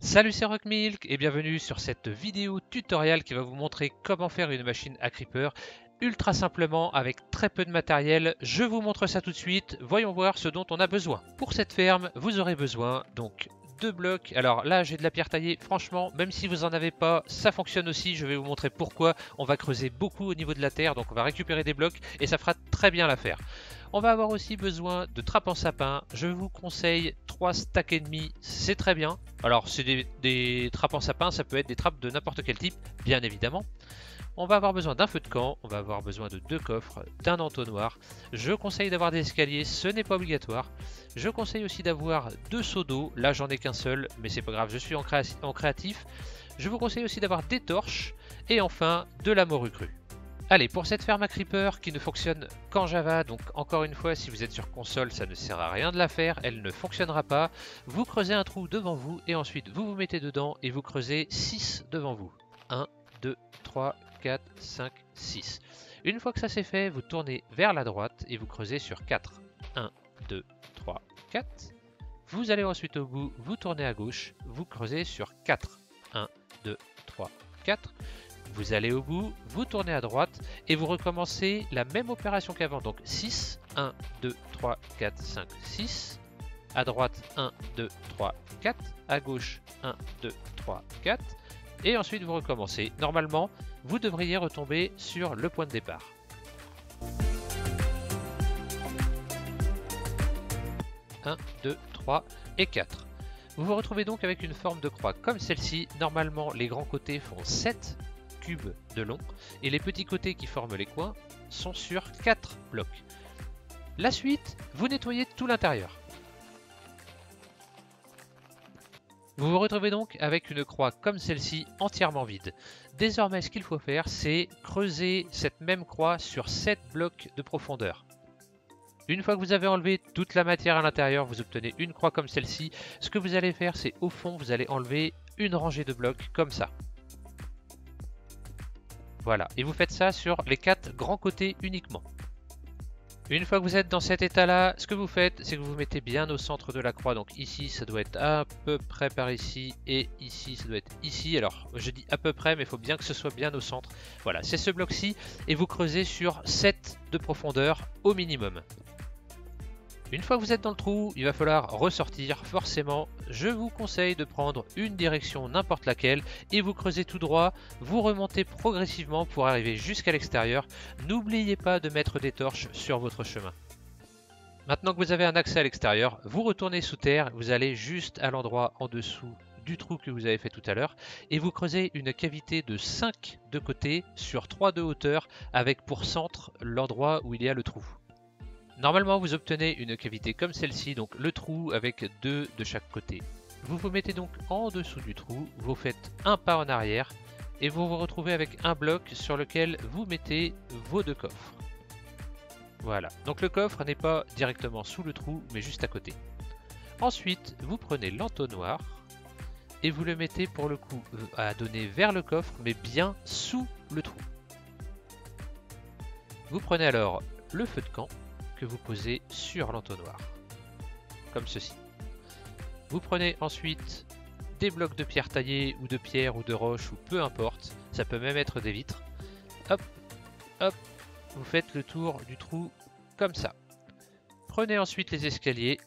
Salut, c'est Rockmilk et bienvenue sur cette vidéo tutoriel qui va vous montrer comment faire une machine à creeper ultra simplement avec très peu de matériel. Je vous montre ça tout de suite, voyons voir ce dont on a besoin. Pour cette ferme, vous aurez besoin donc de blocs. Alors là, j'ai de la pierre taillée, franchement, même si vous en avez pas, ça fonctionne aussi. Je vais vous montrer pourquoi. On va creuser beaucoup au niveau de la terre, donc on va récupérer des blocs et ça fera très bien l'affaire. On va avoir aussi besoin de trappes en sapin. Je vous conseille 3 stacks et demi, c'est très bien. Alors c'est des trappes en sapin, ça peut être des trappes de n'importe quel type, bien évidemment. On va avoir besoin d'un feu de camp, on va avoir besoin de 2 coffres, d'un entonnoir. Je conseille d'avoir des escaliers, ce n'est pas obligatoire. Je conseille aussi d'avoir 2 seaux d'eau, là j'en ai qu'un seul, mais c'est pas grave, je suis en créatif. Je vous conseille aussi d'avoir des torches, et enfin de la morue crue. Allez, pour cette ferme à creeper qui ne fonctionne qu'en Java, donc encore une fois, si vous êtes sur console, ça ne sert à rien de la faire, elle ne fonctionnera pas. Vous creusez un trou devant vous et ensuite vous vous mettez dedans et vous creusez 6 devant vous. 1, 2, 3, 4, 5, 6. Une fois que ça c'est fait, vous tournez vers la droite et vous creusez sur 4. 1, 2, 3, 4. Vous allez ensuite au bout, vous tournez à gauche, vous creusez sur 4. 1, 2, 3, 4. Vous allez au bout, vous tournez à droite et vous recommencez la même opération qu'avant. Donc 6, 1, 2, 3, 4, 5, 6. À droite, 1, 2, 3, 4. À gauche, 1, 2, 3, 4. Et ensuite vous recommencez. Normalement, vous devriez retomber sur le point de départ. Un, 2, 3 et 4. Vous vous retrouvez donc avec une forme de croix comme celle-ci. Normalement, les grands côtés font 7 cubes de long et les petits côtés qui forment les coins sont sur 4 blocs. La suite, vous nettoyez tout l'intérieur. Vous vous retrouvez donc avec une croix comme celle-ci entièrement vide. Désormais, ce qu'il faut faire, c'est creuser cette même croix sur 7 blocs de profondeur. Une fois que vous avez enlevé toute la matière à l'intérieur, vous obtenez une croix comme celle-ci. Ce que vous allez faire, c'est au fond, vous allez enlever une rangée de blocs comme ça. Voilà, et vous faites ça sur les 4 grands côtés uniquement. Une fois que vous êtes dans cet état-là, ce que vous faites, c'est que vous vous mettez bien au centre de la croix. Donc ici, ça doit être à peu près par ici, et ici, ça doit être ici. Alors, je dis à peu près, mais il faut bien que ce soit bien au centre. Voilà, c'est ce bloc-ci, et vous creusez sur 7 de profondeur au minimum. Une fois que vous êtes dans le trou, il va falloir ressortir. Forcément, je vous conseille de prendre une direction n'importe laquelle et vous creusez tout droit. Vous remontez progressivement pour arriver jusqu'à l'extérieur. N'oubliez pas de mettre des torches sur votre chemin. Maintenant que vous avez un accès à l'extérieur, vous retournez sous terre. Vous allez juste à l'endroit en dessous du trou que vous avez fait tout à l'heure et vous creusez une cavité de 5 de côté sur 3 de hauteur avec pour centre l'endroit où il y a le trou. Normalement, vous obtenez une cavité comme celle-ci, donc le trou avec 2 de chaque côté. Vous vous mettez donc en dessous du trou, vous faites un pas en arrière et vous vous retrouvez avec un bloc sur lequel vous mettez vos 2 coffres. Voilà, donc le coffre n'est pas directement sous le trou, mais juste à côté. Ensuite, vous prenez l'entonnoir et vous le mettez pour le coup à donner vers le coffre, mais bien sous le trou. Vous prenez alors le feu de camp que vous posez sur l'entonnoir, comme ceci. Vous prenez ensuite des blocs de pierre taillés ou de pierre ou de roche ou peu importe, ça peut même être des vitres. Hop, hop, vous faites le tour du trou comme ça. Prenez ensuite les escaliers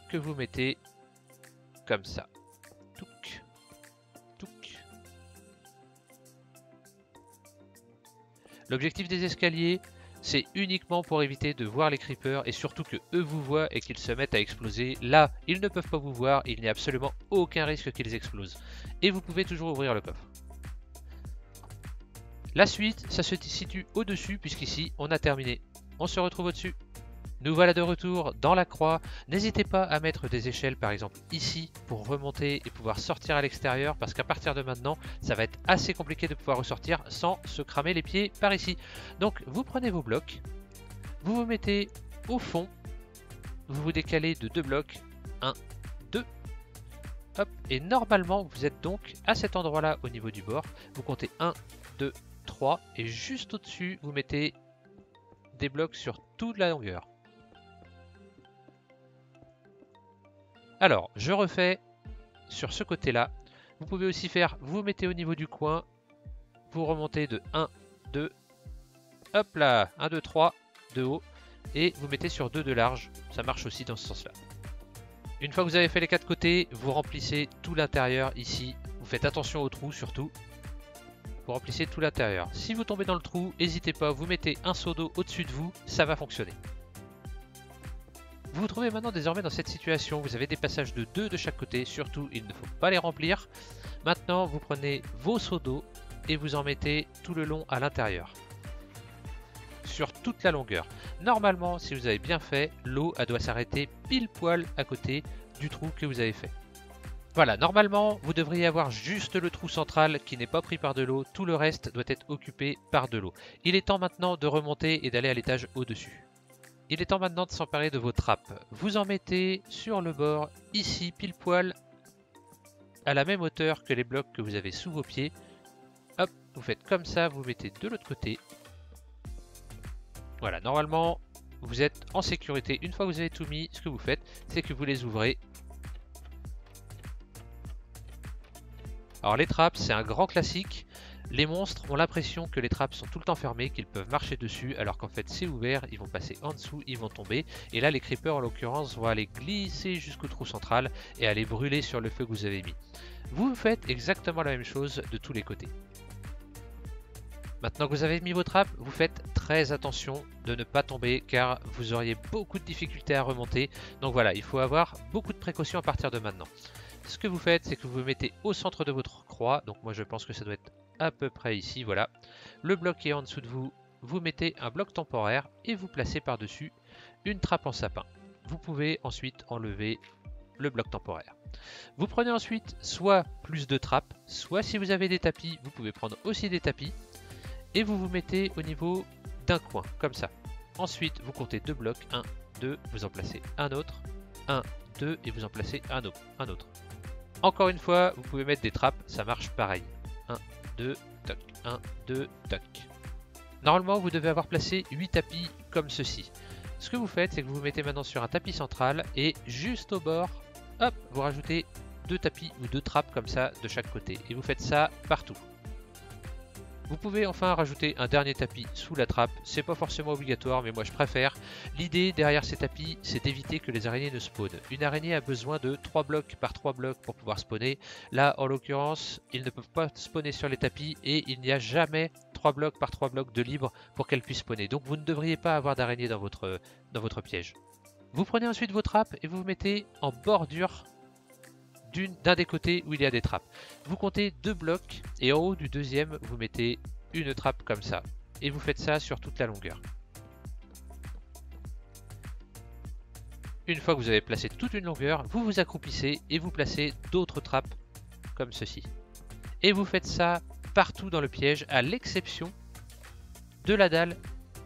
que vous mettez comme ça. Touc, touc. L'objectif des escaliers, c'est uniquement pour éviter de voir les creepers et surtout que eux vous voient et qu'ils se mettent à exploser. Là, ils ne peuvent pas vous voir, il n'y a absolument aucun risque qu'ils explosent. Et vous pouvez toujours ouvrir le coffre. La suite, ça se situe au-dessus puisqu'ici, on a terminé. On se retrouve au-dessus. Nous voilà de retour dans la croix. N'hésitez pas à mettre des échelles par exemple ici pour remonter et pouvoir sortir à l'extérieur parce qu'à partir de maintenant ça va être assez compliqué de pouvoir ressortir sans se cramer les pieds par ici. Donc vous prenez vos blocs, vous vous mettez au fond, vous vous décalez de 2 blocs, 1, 2, hop, et normalement vous êtes donc à cet endroit là au niveau du bord, vous comptez 1, 2, 3 et juste au dessus vous mettez des blocs sur toute la longueur. Alors, je refais sur ce côté-là. Vous pouvez aussi faire, vous mettez au niveau du coin, vous remontez de 1, 2, hop là, 1, 2, 3 de haut, et vous mettez sur 2 de large. Ça marche aussi dans ce sens-là. Une fois que vous avez fait les 4 côtés, vous remplissez tout l'intérieur ici. Vous faites attention aux trous surtout. Vous remplissez tout l'intérieur. Si vous tombez dans le trou, n'hésitez pas, vous mettez un seau d'eau au-dessus de vous, ça va fonctionner. Vous vous trouvez maintenant désormais dans cette situation, vous avez des passages de 2 de chaque côté, surtout il ne faut pas les remplir. Maintenant vous prenez vos seaux d'eau et vous en mettez tout le long à l'intérieur. Sur toute la longueur. Normalement, si vous avez bien fait, l'eau doit s'arrêter pile poil à côté du trou que vous avez fait. Voilà, normalement, vous devriez avoir juste le trou central qui n'est pas pris par de l'eau, tout le reste doit être occupé par de l'eau. Il est temps maintenant de remonter et d'aller à l'étage au-dessus. Il est temps maintenant de s'emparer de vos trappes. Vous en mettez sur le bord, ici, pile poil, à la même hauteur que les blocs que vous avez sous vos pieds. Hop, vous faites comme ça, vous mettez de l'autre côté. Voilà, normalement, vous êtes en sécurité. Une fois que vous avez tout mis, ce que vous faites, c'est que vous les ouvrez. Alors les trappes, c'est un grand classique. Les monstres ont l'impression que les trappes sont tout le temps fermées, qu'ils peuvent marcher dessus, alors qu'en fait c'est ouvert, ils vont passer en dessous, ils vont tomber. Et là les creepers en l'occurrence vont aller glisser jusqu'au trou central et aller brûler sur le feu que vous avez mis. Vous faites exactement la même chose de tous les côtés. Maintenant que vous avez mis vos trappes, vous faites très attention de ne pas tomber car vous auriez beaucoup de difficultés à remonter. Donc voilà, il faut avoir beaucoup de précautions à partir de maintenant. Ce que vous faites, c'est que vous vous mettez au centre de votre croix. Donc moi je pense que ça doit être à peu près ici, voilà. Le bloc qui est en dessous de vous, vous mettez un bloc temporaire et vous placez par-dessus une trappe en sapin. Vous pouvez ensuite enlever le bloc temporaire. Vous prenez ensuite soit plus de trappes, soit si vous avez des tapis, vous pouvez prendre aussi des tapis. Et vous vous mettez au niveau d'un coin, comme ça. Ensuite, vous comptez 2 blocs, 1, 2, vous en placez un autre, 1, 2, et vous en placez un autre. Encore une fois, vous pouvez mettre des trappes, ça marche pareil. 1, 2, toc, 1, 2, toc. Normalement, vous devez avoir placé 8 tapis comme ceci. Ce que vous faites, c'est que vous vous mettez maintenant sur un tapis central, et juste au bord, hop, vous rajoutez 2 tapis ou 2 trappes comme ça de chaque côté. Et vous faites ça partout. Vous pouvez enfin rajouter un dernier tapis sous la trappe, c'est pas forcément obligatoire mais moi je préfère. L'idée derrière ces tapis c'est d'éviter que les araignées ne spawnent. Une araignée a besoin de 3 blocs par 3 blocs pour pouvoir spawner. Là en l'occurrence ils ne peuvent pas spawner sur les tapis et il n'y a jamais 3 blocs par 3 blocs de libre pour qu'elles puissent spawner. Donc vous ne devriez pas avoir d'araignée dans votre piège. Vous prenez ensuite vos trappes et vous vous mettez en bordure d'un des côtés où il y a des trappes. Vous comptez 2 blocs et en haut du deuxième vous mettez une trappe comme ça et vous faites ça sur toute la longueur. Une fois que vous avez placé toute une longueur, vous vous accroupissez et vous placez d'autres trappes comme ceci. Et vous faites ça partout dans le piège à l'exception de la dalle,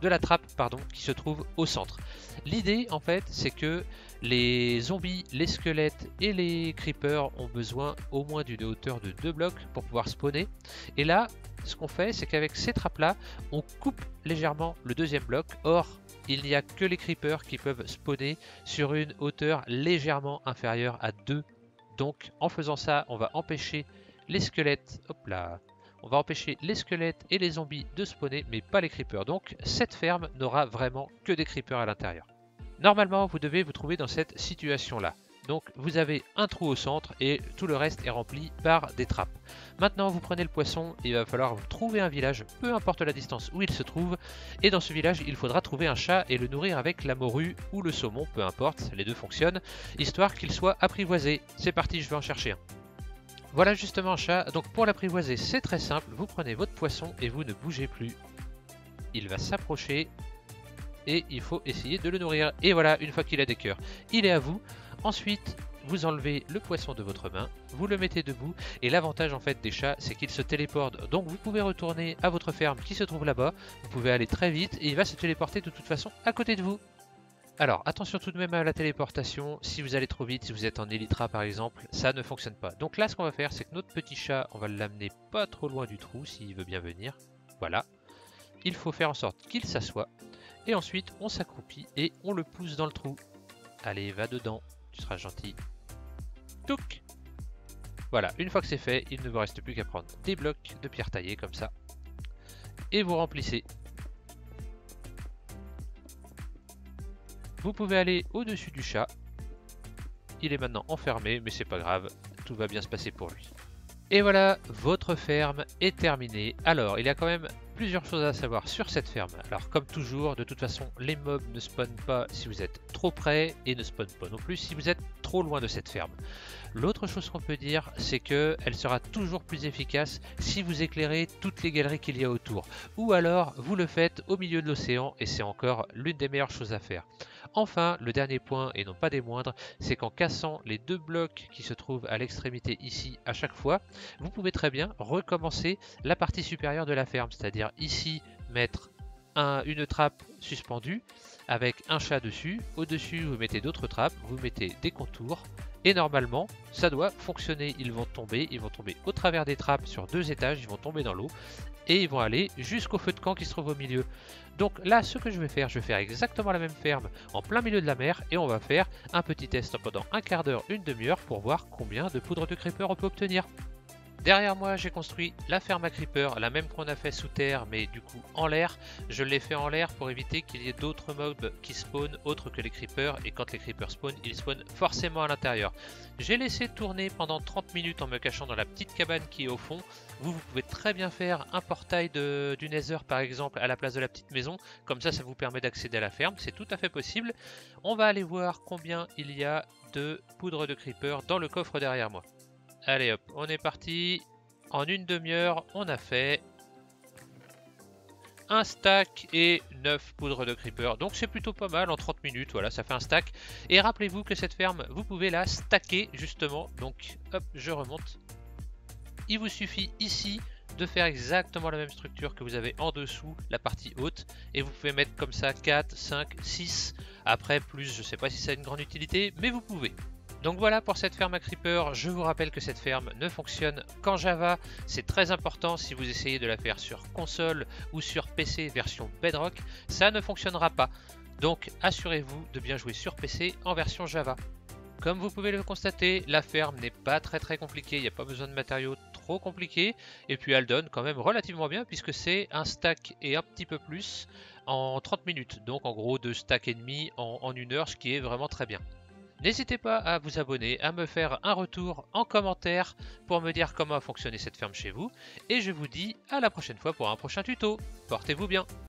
de la trappe pardon, qui se trouve au centre. L'idée en fait c'est que les zombies, les squelettes et les creepers ont besoin au moins d'une hauteur de 2 blocs pour pouvoir spawner. Et là, ce qu'on fait, c'est qu'avec ces trappes-là, on coupe légèrement le deuxième bloc. Or, il n'y a que les creepers qui peuvent spawner sur une hauteur légèrement inférieure à 2. Donc, en faisant ça, on va empêcher les squelettes, hop là, on va empêcher les squelettes et les zombies de spawner, mais pas les creepers. Donc, cette ferme n'aura vraiment que des creepers à l'intérieur. Normalement, vous devez vous trouver dans cette situation-là. Donc, vous avez un trou au centre et tout le reste est rempli par des trappes. Maintenant, vous prenez le poisson et il va falloir vous trouver un village, peu importe la distance où il se trouve. Et dans ce village, il faudra trouver un chat et le nourrir avec la morue ou le saumon, peu importe, les deux fonctionnent, histoire qu'il soit apprivoisé. C'est parti, je vais en chercher un. Voilà justement un chat. Donc, pour l'apprivoiser, c'est très simple. Vous prenez votre poisson et vous ne bougez plus. Il va s'approcher. Et il faut essayer de le nourrir. Et voilà, une fois qu'il a des cœurs, il est à vous. Ensuite, vous enlevez le poisson de votre main, vous le mettez debout. Et l'avantage en fait des chats, c'est qu'ils se téléportent. Donc vous pouvez retourner à votre ferme qui se trouve là-bas. Vous pouvez aller très vite et il va se téléporter de toute façon à côté de vous. Alors attention tout de même à la téléportation. Si vous allez trop vite, si vous êtes en Elytra par exemple, ça ne fonctionne pas. Donc là, ce qu'on va faire, c'est que notre petit chat, on va l'amener pas trop loin du trou s'il veut bien venir. Voilà. Il faut faire en sorte qu'il s'assoie. Et ensuite, on s'accroupit et on le pousse dans le trou. Allez, va dedans, tu seras gentil. Touc! Voilà, une fois que c'est fait, il ne vous reste plus qu'à prendre des blocs de pierre taillée comme ça et vous remplissez. Vous pouvez aller au-dessus du chat. Il est maintenant enfermé, mais c'est pas grave, tout va bien se passer pour lui. Et voilà, votre ferme est terminée. Alors, il y a quand même plusieurs choses à savoir sur cette ferme. Alors, comme toujours, de toute façon, les mobs ne spawnent pas si vous êtes trop près et ne spawnent pas non plus si vous êtes trop loin de cette ferme. L'autre chose qu'on peut dire, c'est qu'elle sera toujours plus efficace si vous éclairez toutes les galeries qu'il y a autour. Ou alors, vous le faites au milieu de l'océan et c'est encore l'une des meilleures choses à faire. Enfin, le dernier point, et non pas des moindres, c'est qu'en cassant les 2 blocs qui se trouvent à l'extrémité ici à chaque fois, vous pouvez très bien recommencer la partie supérieure de la ferme, c'est-à-dire ici mettre une trappe suspendue avec un chat dessus, au-dessus vous mettez d'autres trappes, vous mettez des contours, et normalement ça doit fonctionner. Ils vont tomber au travers des trappes sur 2 étages, ils vont tomber dans l'eau, et ils vont aller jusqu'au feu de camp qui se trouve au milieu. Donc là, ce que je vais faire exactement la même ferme en plein milieu de la mer et on va faire un petit test pendant un quart d'heure, une demi-heure pour voir combien de poudre de creeper on peut obtenir. Derrière moi, j'ai construit la ferme à creeper, la même qu'on a fait sous terre, mais du coup en l'air. Je l'ai fait en l'air pour éviter qu'il y ait d'autres mobs qui spawnent autres que les creepers, et quand les creepers spawnent, ils spawnent forcément à l'intérieur. J'ai laissé tourner pendant 30 minutes en me cachant dans la petite cabane qui est au fond. Vous pouvez très bien faire un portail du Nether par exemple à la place de la petite maison, comme ça vous permet d'accéder à la ferme, c'est tout à fait possible. On va aller voir combien il y a de poudre de creeper dans le coffre derrière moi. Allez hop, on est parti. En une demi-heure, on a fait un stack et 9 poudres de creeper. Donc c'est plutôt pas mal en 30 minutes, voilà, ça fait un stack. Et rappelez-vous que cette ferme, vous pouvez la stacker justement. Donc hop, je remonte. Il vous suffit ici de faire exactement la même structure que vous avez en dessous, la partie haute. Et vous pouvez mettre comme ça 4, 5, 6. Après plus, je sais pas si ça a une grande utilité, mais vous pouvez. Donc voilà pour cette ferme à creeper. Je vous rappelle que cette ferme ne fonctionne qu'en Java. C'est très important si vous essayez de la faire sur console ou sur PC version Bedrock, ça ne fonctionnera pas. Donc assurez-vous de bien jouer sur PC en version Java. Comme vous pouvez le constater, la ferme n'est pas très compliquée, il n'y a pas besoin de matériaux trop compliqués. Et puis elle donne quand même relativement bien puisque c'est un stack et un petit peu plus en 30 minutes. Donc en gros 2 stacks et demi en 1 heure, ce qui est vraiment très bien. N'hésitez pas à vous abonner, à me faire un retour en commentaire pour me dire comment a fonctionné cette ferme chez vous. Et je vous dis à la prochaine fois pour un prochain tuto. Portez-vous bien!